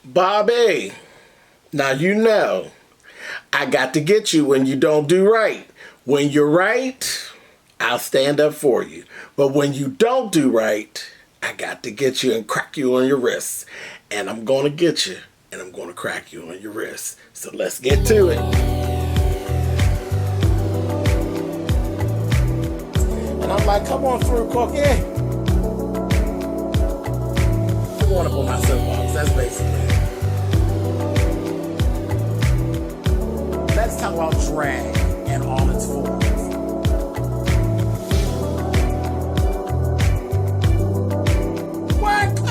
Bobby, now you know I got to get you when you don't do right. When you're right, I'll stand up for you. But when you don't do right, I got to get you and crack you on your wrists. And I'm going to get you and I'm going to crack you on your wrists. So let's get to it. And I'm like, come on through, Corky. I'm going up on my soapbox. That's basically it. Let's talk about drag and all its forms. What,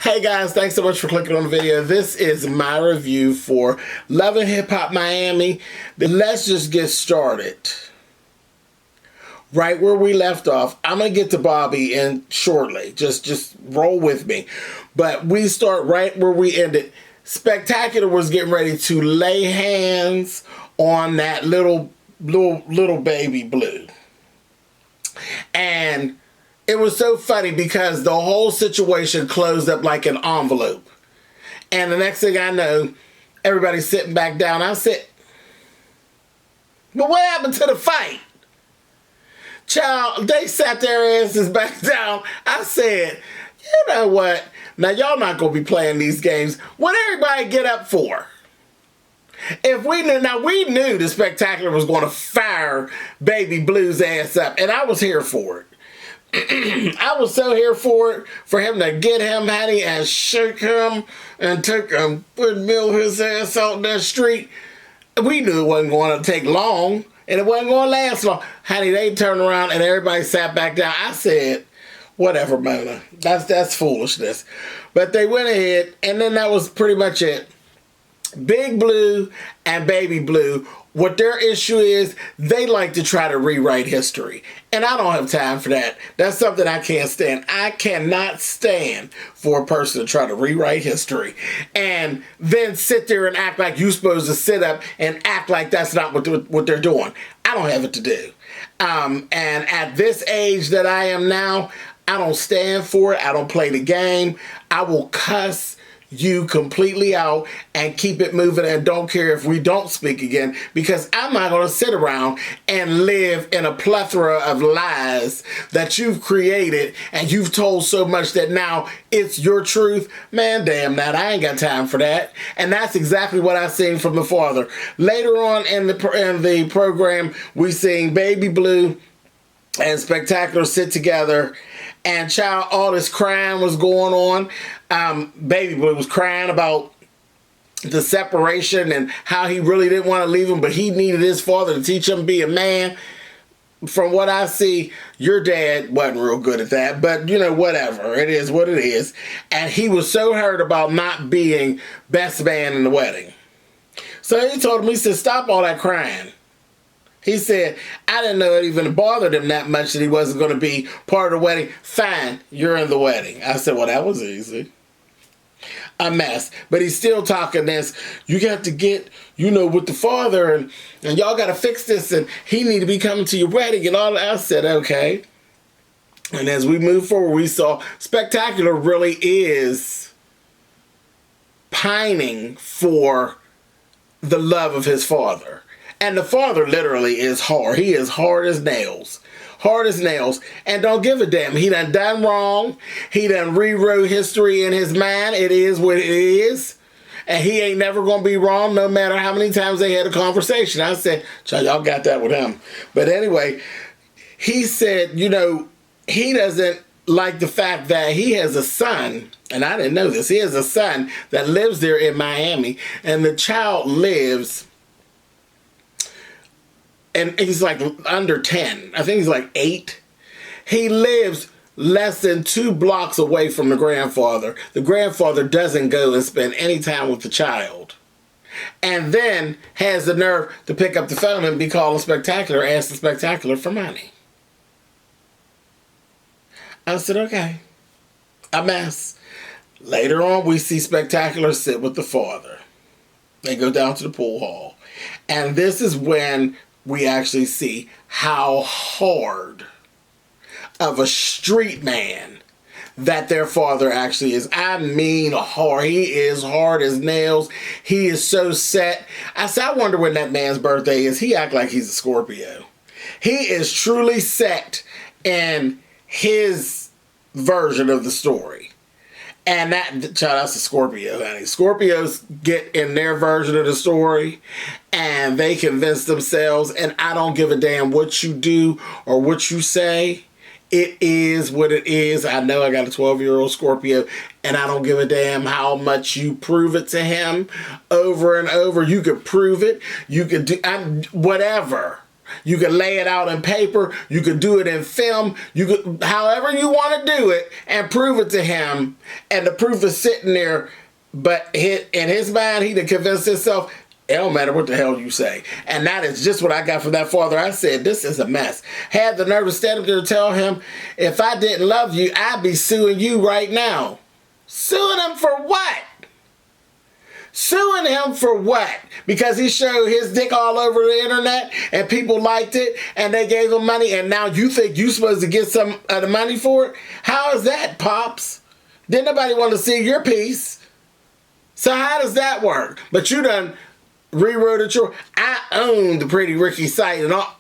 Hey guys, thanks so much for clicking on the video. This is my review for Love and Hip Hop Miami. Let's just get started. Right where we left off, I'm going to get to Bobby in shortly. Just roll with me. But we start right where we ended. Spectacular was getting ready to lay hands on that little baby Blue. And it was so funny because the whole situation closed up like an envelope. And the next thing I know, everybody's sitting back down. I said, but what happened to the fight? Child, they sat their asses back down. I said, you know what? Now, y'all not going to be playing these games. What everybody get up for? If we knew, now we knew the Spectacular was going to fire Baby Blue's ass up, and I was here for it. I was so here for it, for him to get him, honey, and shake him and take him, put mill his ass out that street. We knew it wasn't going to take long. And it wasn't going to last long. Honey, they turned around and everybody sat back down. I said, whatever, Mona. That's foolishness. But they went ahead, and then that was pretty much it. Big Blue and Baby Blue, what their issue is, they like to try to rewrite history. And I don't have time for that. That's something I can't stand. I cannot stand for a person to try to rewrite history and then sit there and act like you're supposed to sit up and act like that's not what they're doing. I don't have it to do. And at this age that I am now, I don't stand for it. I don't play the game. I will cuss you completely out and keep it moving and don't care if we don't speak again, because I'm not going to sit around and live in a plethora of lies that you've created and you've told so much that now it's your truth. Man, damn that. I ain't got time for that. And that's exactly what I seen from the father. Later on in the program, we seen Baby Blue and Spectacular sit together, and child, all this crying was going on. Baby Blue was crying about the separation and how he really didn't want to leave him, but he needed his father to teach him to be a man. From what I see, your dad wasn't real good at that, but you know, whatever. It is what it is. And he was so hurt about not being best man in the wedding. So he told him, he said, stop all that crying. He said, I didn't know it even bothered him that much that he wasn't going to be part of the wedding. Fine, you're in the wedding. I said, well, that was easy. A mess. But he's still talking this. You got to get, you know, with the father, and y'all got to fix this, and he need to be coming to your wedding and all that. I said, okay. And as we move forward, we saw Spectacular really is pining for the love of his father. And the father literally is hard. He is hard as nails. Hard as nails. And don't give a damn. He done wrong. He done rewrote history in his mind. It is what it is. And he ain't never going to be wrong no matter how many times they had a conversation. I said, y'all got that with him. But anyway, he said, you know, he doesn't like the fact that he has a son. And I didn't know this. He has a son that lives there in Miami. And the child lives... and he's like under 10. I think he's like 8. He lives less than 2 blocks away from the grandfather. The grandfather doesn't go and spend any time with the child. And then has the nerve to pick up the phone and be calling Spectacular, ask the Spectacular for money. I said, okay. A mess. Later on, we see Spectacular sit with the father. They go down to the pool hall. And this is when we actually see how hard of a street man that their father actually is. I mean hard. He is hard as nails. He is so set. I said, I wonder when that man's birthday is. He act like he's a Scorpio. He is truly set in his version of the story. And that, child, that's a Scorpio, honey. Scorpios get in their version of the story and they convince themselves, and I don't give a damn what you do or what you say. It is what it is. I know I got a 12-year-old Scorpio, and I don't give a damn how much you prove it to him over and over. You could prove it. You could do whatever. You could lay it out in paper. You could do it in film. You could, however you want to do it, and prove it to him. And the proof is sitting there. But in his mind, he done convinced himself, it don't matter what the hell you say. And that is just what I got from that father. I said, this is a mess. Had the nerve to stand up there and tell him, if I didn't love you, I'd be suing you right now. Suing him for what? Suing him for what? Because he showed his dick all over the internet and people liked it and they gave him money, and now you think you're supposed to get some of the money for it? How is that, Pops? Didn't nobody want to see your piece. So how does that work? But you done rewrote it. I own the Pretty Ricky site and all.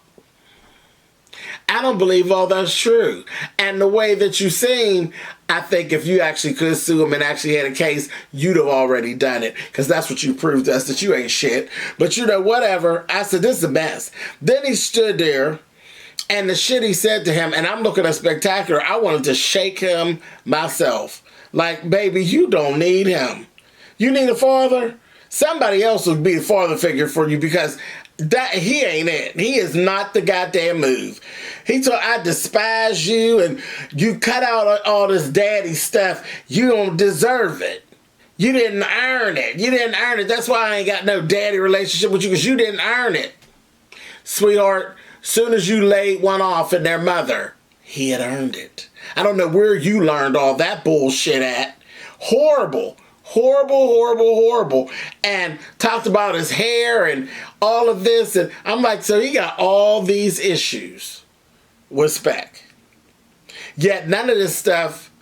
I don't believe all that's true. And the way that you seem, I think if you actually could sue him and actually had a case, you'd have already done it. Because that's what you proved to us, that you ain't shit. But you know, whatever. I said, this is a mess. Then he stood there, and the shit he said to him, and I'm looking at Spectacular, I wanted to shake him myself. Like, baby, you don't need him. You need a father? Somebody else would be the father figure for you, because that he ain't it. He is not the goddamn move. He told, I despise you, and you cut out all this daddy stuff. You don't deserve it. You didn't earn it. You didn't earn it. That's why I ain't got no daddy relationship with you, because you didn't earn it. Sweetheart, soon as you laid one off in their mother, he had earned it. I don't know where you learned all that bullshit at. Horrible. Horrible, horrible, horrible. And talked about his hair and all of this. And I'm like, so he got all these issues with Spec. Yet none of this stuff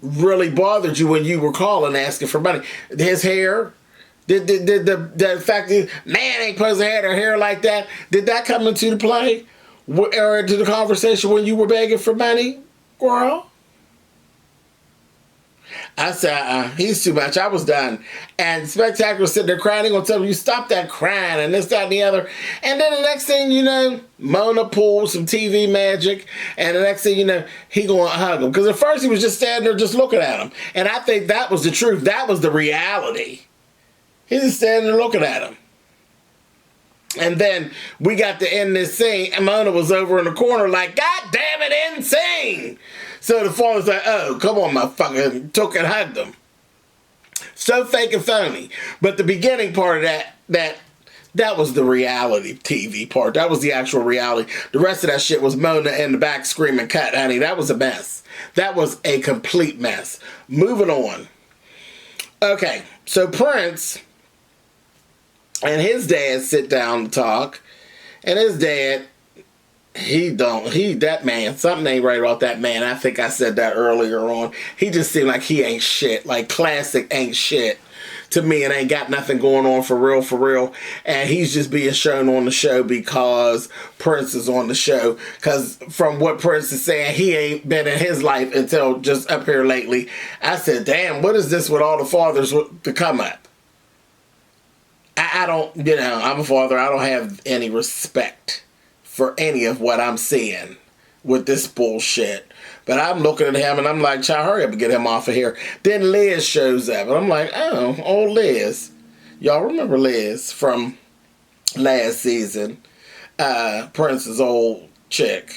really bothered you when you were calling asking for money. His hair, the fact that man ain't supposed to have their hair like that, did that come into the play? Or into the conversation when you were begging for money, girl? I said, he's too much. I was done. And Spectacular was sitting there crying. They're going to tell you, stop that crying and this, that, and the other. And then the next thing you know, Mona pulled some TV magic. And the next thing you know, he going to hug him. Because at first he was just standing there just looking at him. And I think that was the truth. That was the reality. He's just standing there looking at him. And then we got to end this scene, and Mona was over in the corner like, God damn it, insane! So the father's like, oh, come on, motherfucker, took and hugged him. So fake and phony. But the beginning part of that was the reality TV part. That was the actual reality. The rest of that shit was Mona in the back screaming, cut, honey. That was a mess. That was a complete mess. Moving on. Okay, so Prince and his dad sit down to talk, and his dad, that man, something ain't right about that man. I think I said that earlier on. He just seemed like he ain't shit, like classic ain't shit to me, and ain't got nothing going on for real. And he's just being shown on the show because Prince is on the show. Because from what Prince is saying, he ain't been in his life until just up here lately. I said, damn, what is this with all the fathers to come up? I don't, I'm a father. I don't have any respect for any of what I'm seeing with this bullshit. But I'm looking at him and I'm like, child, hurry up and get him off of here. Then Liz shows up and I'm like, oh, old Liz. Y'all remember Liz from last season? Prince's old chick.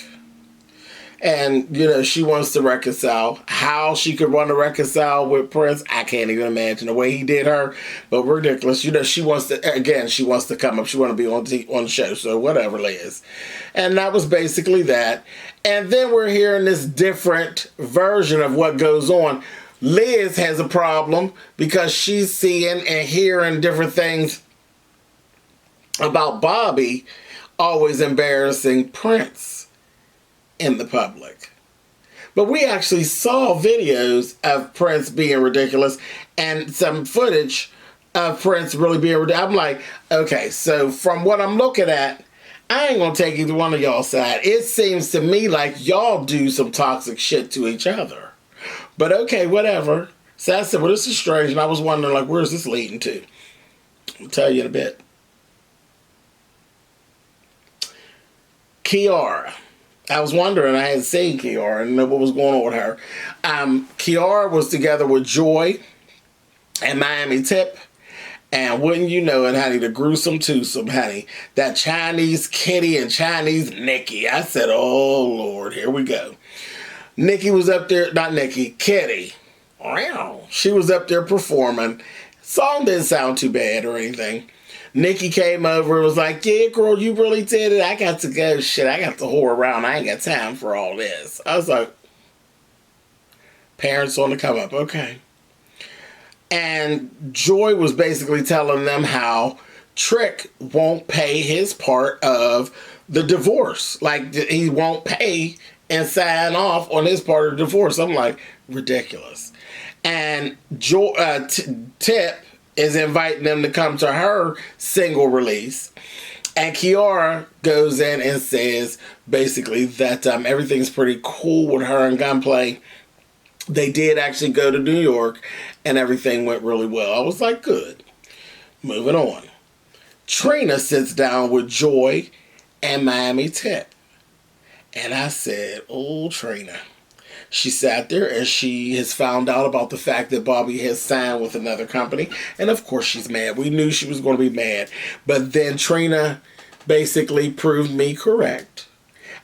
And, she wants to reconcile. How she could want to reconcile with Prince, I can't even imagine the way he did her. But ridiculous. She wants to come up. She want to be on the show. So whatever, Liz. And that was basically that. And then we're hearing this different version of what goes on. Liz has a problem because she's seeing and hearing different things about Bobby always embarrassing Prince in the public. But we actually saw videos of Prince being ridiculous and some footage of Prince really being ridiculous. I'm like, okay, so from what I'm looking at, I ain't gonna take either one of y'all side. It seems to me like y'all do some toxic shit to each other. But okay, whatever. So I said, well, this is strange, and I was wondering, like, where's this leading to? I'll tell you in a bit. Kiara. I was wondering, I hadn't seen Kiara and know what was going on with her. Kiara was together with Joy and Miami Tip. And wouldn't you know it, honey, the gruesome twosome, honey. That Chinese Kitty and Chinese Nikki. I said, oh, Lord, here we go. Nikki was up there, not Nikki, Kitty. Wow. She was up there performing. Song didn't sound too bad or anything. Nikki came over and was like, yeah, girl, you really did it. I got to go. Shit, I got to whore around. I ain't got time for all this. I was like, parents on the come up. Okay. And Joy was basically telling them how Trick won't pay his part of the divorce. Like, he won't pay and sign off on his part of the divorce. I'm like, ridiculous. And Tip is inviting them to come to her single release. And Kiara goes in and says, basically, that everything's pretty cool with her and Gunplay. They did actually go to New York, and everything went really well. I was like, good. Moving on. Trina sits down with Joy and Miami Tip. And I said, oh, Trina. She sat there and she has found out about the fact that Bobby has signed with another company. And of course she's mad. We knew she was going to be mad. But then Trina basically proved me correct.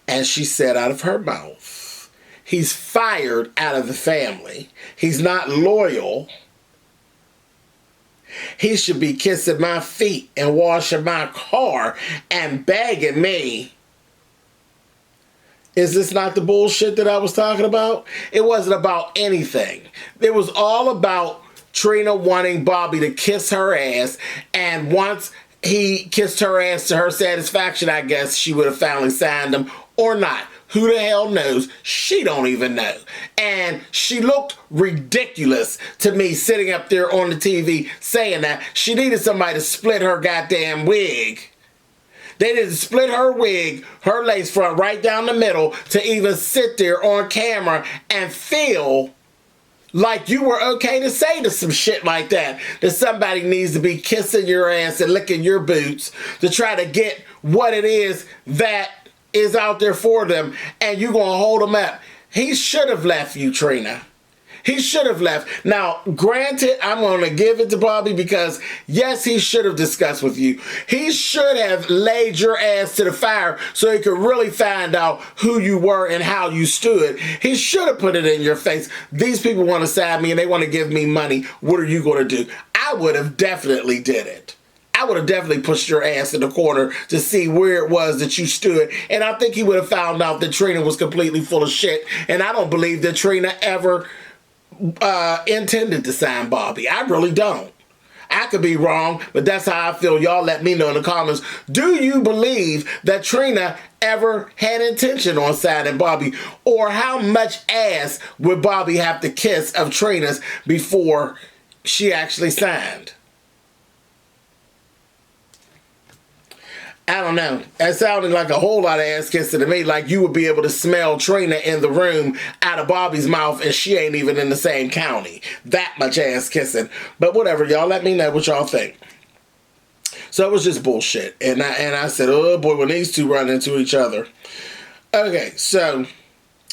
And she said out of her mouth, he's fired out of the family. He's not loyal. He should be kissing my feet and washing my car and begging me. Is this not the bullshit that I was talking about? It wasn't about anything. It was all about Trina wanting Bobby to kiss her ass. And once he kissed her ass to her satisfaction, I guess she would have finally signed him or not. Who the hell knows? She don't even know. And she looked ridiculous to me sitting up there on the TV saying that. She needed somebody to split her goddamn wig. They didn't split her wig, her lace front right down the middle to even sit there on camera and feel like you were okay to say to some shit like that. That somebody needs to be kissing your ass and licking your boots to try to get what it is that is out there for them, and you gonna hold them up. He should have left you, Trina. He should have left. Now, granted, I'm going to give it to Bobby because, yes, he should have discussed with you. He should have laid your ass to the fire so he could really find out who you were and how you stood. He should have put it in your face. These people want to side me and they want to give me money. What are you going to do? I would have definitely did it. I would have definitely pushed your ass in the corner to see where it was that you stood. And I think he would have found out that Trina was completely full of shit. And I don't believe that Trina ever intended to sign Bobby. I really don't. I could be wrong, but that's how I feel. Y'all let me know in the comments. Do you believe that Trina ever had intention on signing Bobby? Or how much ass would Bobby have to kiss of Trina's before she actually signed? I don't know. That sounded like a whole lot of ass kissing to me. Like you would be able to smell Trina in the room out of Bobby's mouth and she ain't even in the same county. That much ass kissing. But whatever, y'all let me know what y'all think. So it was just bullshit. And I said, oh boy, when these two run into each other. Okay, so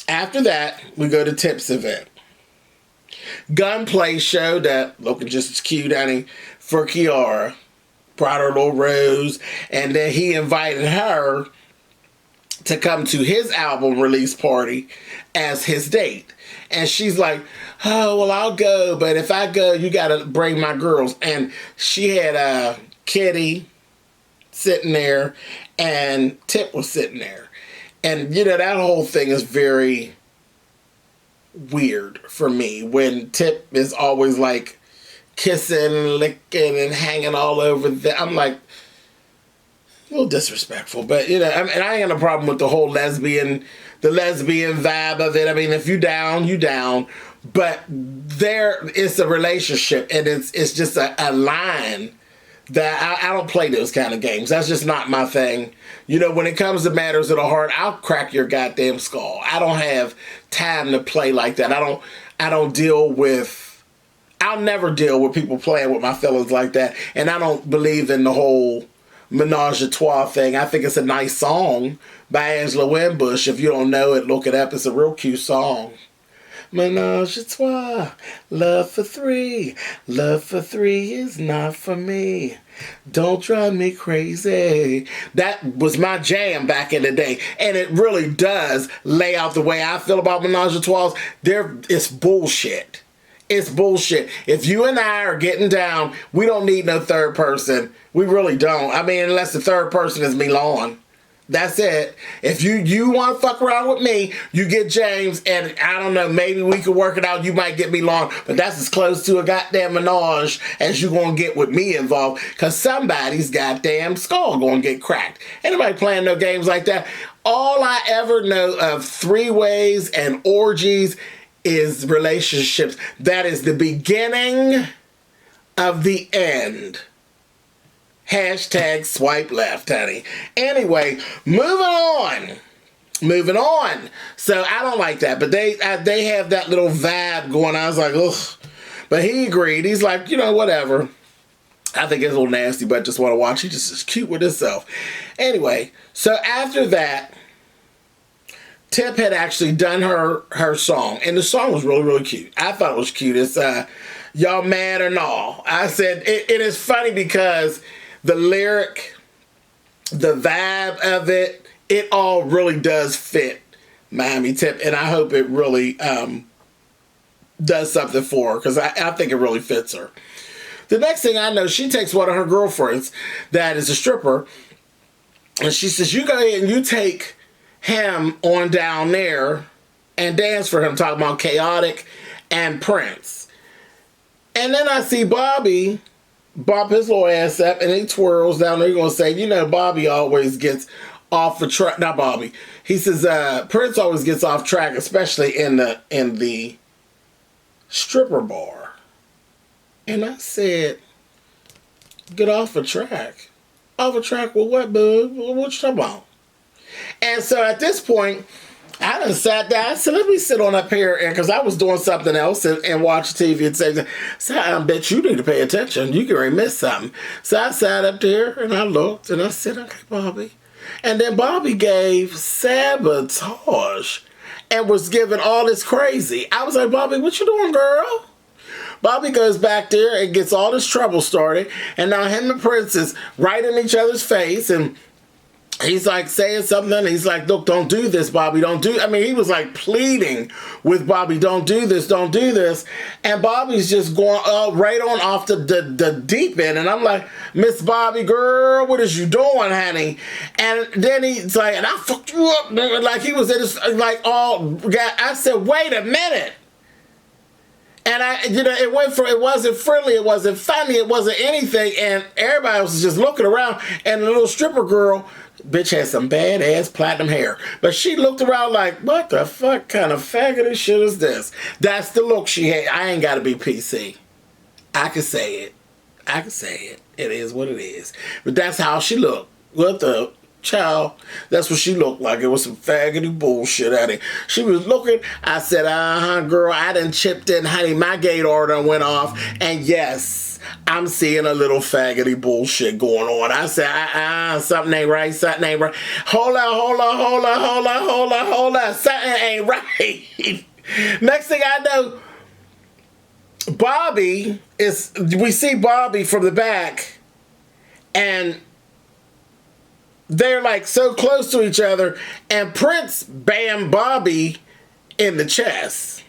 after that, we go to Tip's event. Gunplay showed up, looking just as cute, honey, for Kiara. Brought her little rose, and then he invited her to come to his album release party as his date. And she's like, oh, well, I'll go, but if I go, you gotta bring my girls. And she had Kitty sitting there, and Tip was sitting there. And, you know, that whole thing is very weird for me when Tip is always like, kissing, licking, and hanging all over I'm like, A little disrespectful, but you know, I mean, I ain't got no problem with the whole lesbian vibe of it. I mean, if you down, you down. But there is a relationship, and it's just a line that I don't play those kind of games. That's just not my thing. You know, when it comes to matters of the heart, I'll crack your goddamn skull. I don't have time to play like that. I'll never deal with people playing with my feelings like that. And I don't believe in the whole menage a trois thing. I think it's a nice song by Angela Winbush. If you don't know it, look it up. It's a real cute song. Menage a trois, love for three. Love for three is not for me. Don't drive me crazy. That was my jam back in the day. And it really does lay out the way I feel about menage a trois. It's bullshit. It's bullshit. If you and I are getting down, we don't need no third person. We really don't. I mean, unless the third person is Milan. That's it. If you want to fuck around with me, you get James, and I don't know, maybe we could work it out. You might get Milan, but that's as close to a goddamn menage as you gonna get with me involved, because somebody's goddamn skull gonna get cracked. Anybody playing no games like that? All I ever know of three-ways and orgies is relationships. That is the beginning of the end. Hashtag swipe left, honey. Anyway, moving on. So I don't like that, but they have that little vibe going on. I was like, ugh. But he agreed. He's like, you know, whatever. I think it's a little nasty, but just want to watch. He just is cute with himself. Anyway, so after that, Tip had actually done her song, and the song was really, really cute. I thought it was cute. It's Y'all Mad or No. I said, it is funny because the lyric, the vibe of it, it all really does fit Miami Tip, and I hope it really does something for her, because I think it really fits her. The next thing I know, she takes one of her girlfriends that is a stripper, and she says, you go ahead and you take him on down there and dance for him, talking about Chaotic and Prince. And then I see Bobby bop his little ass up, and he twirls down there. You're going to say, you know, Bobby always gets off the track. Not Bobby. He says, Prince always gets off track, especially in the stripper bar. And I said, get off a track. Off a track with what, bud? What you talking about? And so at this point, I done sat down. I said, let me sit on up here, and because I was doing something else and watch TV and say, so I bet you need to pay attention. You can really miss something. So I sat up there and I looked and I said, okay, Bobby. And then Bobby gave Sabotage and was giving all this crazy. I was like, Bobby, what you doing, girl? Bobby goes back there and gets all this trouble started, and now him and Prince is right in each other's face, and he's like saying something, and he's like, look, don't do this, Bobby, don't do. I mean, he was like pleading with Bobby, don't do this, don't do this. And Bobby's just going right on off the deep end. And I'm like, Miss Bobby, girl, what is you doing, honey? And then he's like, and I fucked you up. Like he was in his, like all, I said, wait a minute. And it wasn't friendly, it wasn't funny, it wasn't anything. And everybody was just looking around, and the little stripper girl, bitch, had some badass platinum hair. But she looked around like, what the fuck kind of faggoty shit is this? That's the look she had. I ain't got to be PC. I can say it. It is what it is. But that's how she looked. What the child? That's what she looked like. It was some faggoty bullshit at it. She was looking. I said, girl, I done chipped in, honey. My gate order went off. And yes, I'm seeing a little faggoty bullshit going on. I said, something ain't right. Something ain't right. Hold on. Something ain't right. Next thing I know, we see Bobby from the back, and they're like so close to each other, and Prince bammed Bobby in the chest.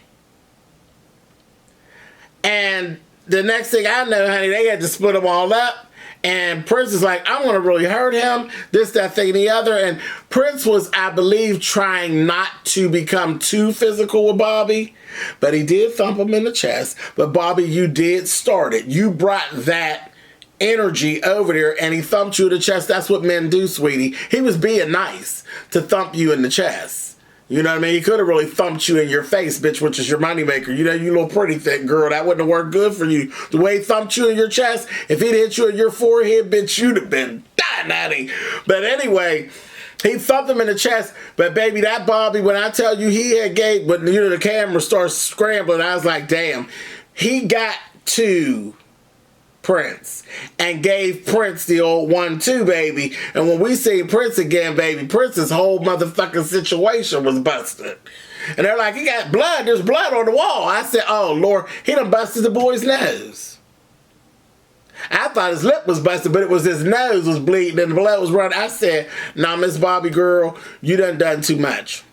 And the next thing I know, honey, they had to split them all up. And Prince is like, I'm going to really hurt him. This, that, thing, and the other. And Prince was, I believe, trying not to become too physical with Bobby. But he did thump him in the chest. But Bobby, you did start it. You brought that energy over there and he thumped you in the chest. That's what men do, sweetie. He was being nice to thump you in the chest. You know what I mean? He could have really thumped you in your face, bitch, which is your moneymaker. You know, you little pretty thick girl. That wouldn't have worked good for you. The way he thumped you in your chest, if he'd hit you in your forehead, bitch, you'd have been dying at him. But anyway, he thumped him in the chest. But baby, that Bobby, when I tell you he had gave, but you know, the camera starts scrambling, I was like, damn. He got to Prince and gave Prince the old 1-2, baby. And when we see Prince again, baby, Prince's whole motherfucking situation was busted. And they're like, he got blood. There's blood on the wall. I said, oh, Lord, he done busted the boy's nose. I thought his lip was busted, but it was his nose was bleeding and the blood was running. I said, nah, Miss Bobby girl, you done too much.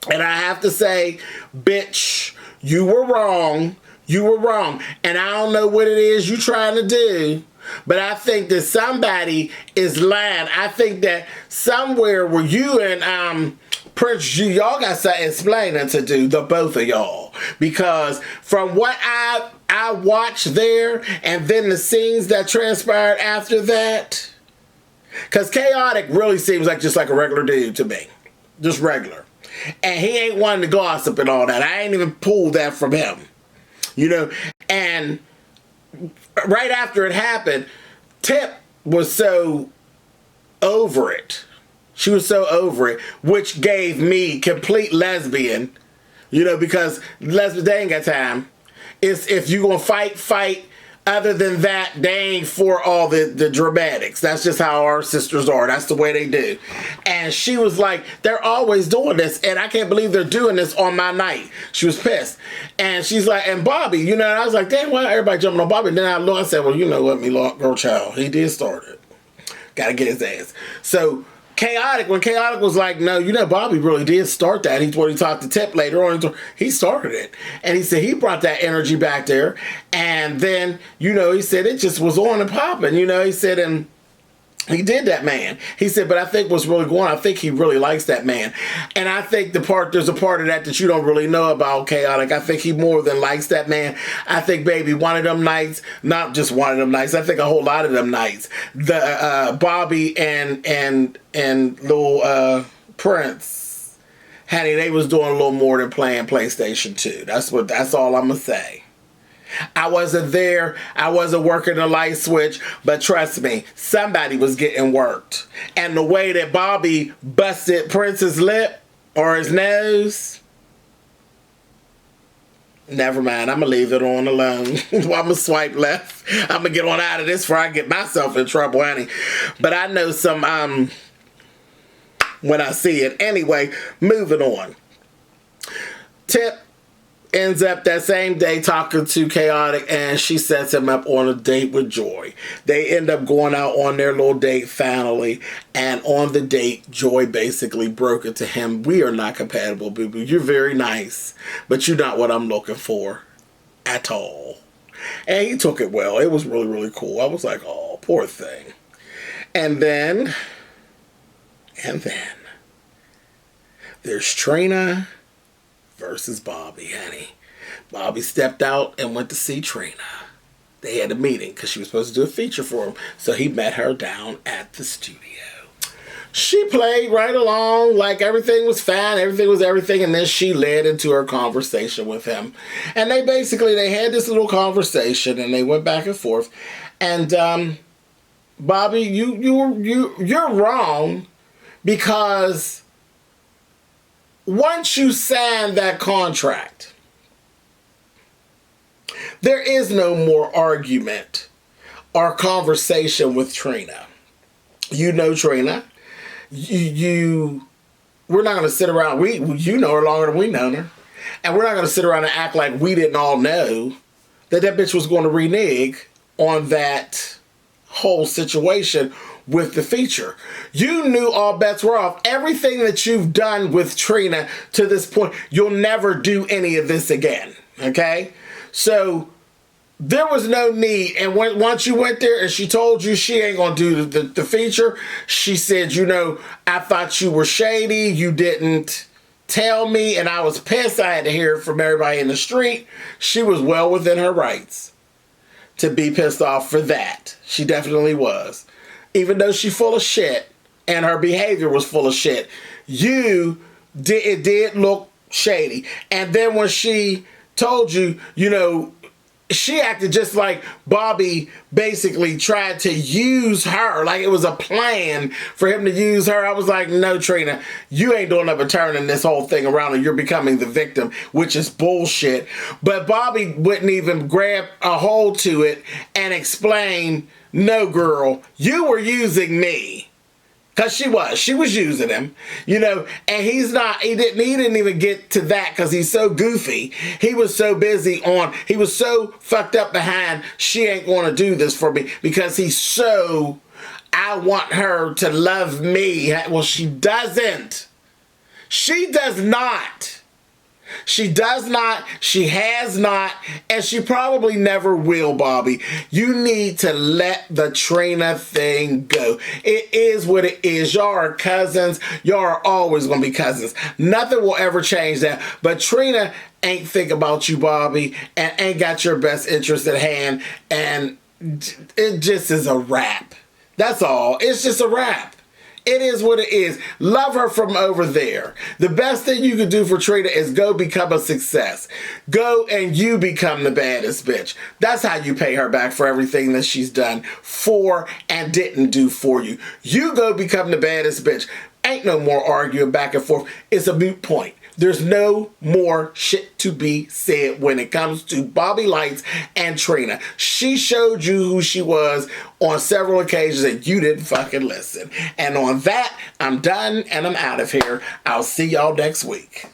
And I have to say, bitch, you were wrong. You were wrong. And I don't know what it is you trying to do, but I think that somebody is lying. I think that somewhere where you and Prince, y'all got some explaining to do, the both of y'all. Because from what I watched there and then the scenes that transpired after that, because Chaotic really seems like just like a regular dude to me. Just regular. And he ain't one to gossip and all that. I ain't even pulled that from him. You know, and right after it happened, Tip was so over it. She was so over it, which gave me complete lesbian, you know, because lesbian, they ain't got time. It's if you gonna fight. Other than that, they ain't for all the dramatics. That's just how our sisters are. That's the way they do. And she was like, they're always doing this, and I can't believe they're doing this on my night. She was pissed. And she's like, and Bobby, you know, and I was like, damn, why everybody jumping on Bobby? And then I said, well, you know what, me girl child, he did start it. Gotta get his ass. So Chaotic, when Chaotic was like, no, you know, Bobby really did start that. He's when he talked to Tip later on. He started it. And he said he brought that energy back there. And then, you know, he said it just was on and popping. You know, he said, and he did that, man. He said, but I think what's really going on, I think he really likes that man. And I think there's a part of that you don't really know about Chaotic. I think he more than likes that man. I think, baby, one of them nights, not just one of them nights, I think a whole lot of them nights, the Bobby and little Prince, honey, they was doing a little more than playing PlayStation 2. That's all I'm going to say. I wasn't there. I wasn't working the light switch, but trust me, somebody was getting worked. And the way that Bobby busted Prince's lip or his nose, never mind. I'm going to leave it on alone. I'm going to swipe left. I'm going to get on out of this before I get myself in trouble, honey. But I know some, when I see it. Anyway, moving on. Tip ends up that same day talking to Chaotic, and she sets him up on a date with Joy. They end up going out on their little date finally, and on the date, Joy basically broke it to him. We are not compatible, boo-boo. You're very nice, but you're not what I'm looking for at all. And he took it well. It was really, really cool. I was like, oh, poor thing. And then, there's Trina versus Bobby, honey. Bobby stepped out and went to see Trina. They had a meeting because she was supposed to do a feature for him. So he met her down at the studio. She played right along like everything was fine. Everything was everything. And then she led into her conversation with him. And they had this little conversation and they went back and forth. And Bobby, you're wrong because once you sign that contract, there is no more argument or conversation with Trina. You know Trina. We're not going to sit around. You know her longer than we know her. And we're not going to sit around and act like we didn't all know that bitch was going to renege on that whole situation with the feature. You knew all bets were off. Everything that you've done with Trina to this point, you'll never do any of this again. Okay? So there was no need. And once you went there and she told you she ain't going to do the feature, she said, you know, I thought you were shady. You didn't tell me. And I was pissed. I had to hear it from everybody in the street. She was well within her rights to be pissed off for that. She definitely was. Even though she's full of shit and her behavior was full of shit, it did look shady. And then when she told you, she acted just like Bobby basically tried to use her, like it was a plan for him to use her. I was like, no, Trina, you ain't doing nothing but turning this whole thing around and you're becoming the victim, which is bullshit. But Bobby wouldn't even grab a hold to it and explain, no, girl, you were using me. Because she was using him, and he didn't even get to that because he's so goofy. He was so busy he was so fucked up behind, she ain't going to do this for me because I want her to love me. Well, she doesn't. She does not. She does not, she has not, and she probably never will, Bobby. You need to let the Trina thing go. It is what it is. Y'all are cousins. Y'all are always going to be cousins. Nothing will ever change that. But Trina ain't think about you, Bobby, and ain't got your best interest at hand, and it just is a wrap. That's all. It's just a wrap. It is what it is. Love her from over there. The best thing you can do for Trina is go become a success. Go and you become the baddest bitch. That's how you pay her back for everything that she's done for and didn't do for you. You go become the baddest bitch. Ain't no more arguing back and forth. It's a moot point. There's no more shit to be said when it comes to Bobby Lights and Trina. She showed you who she was on several occasions and you didn't fucking listen. And on that, I'm done and I'm out of here. I'll see y'all next week.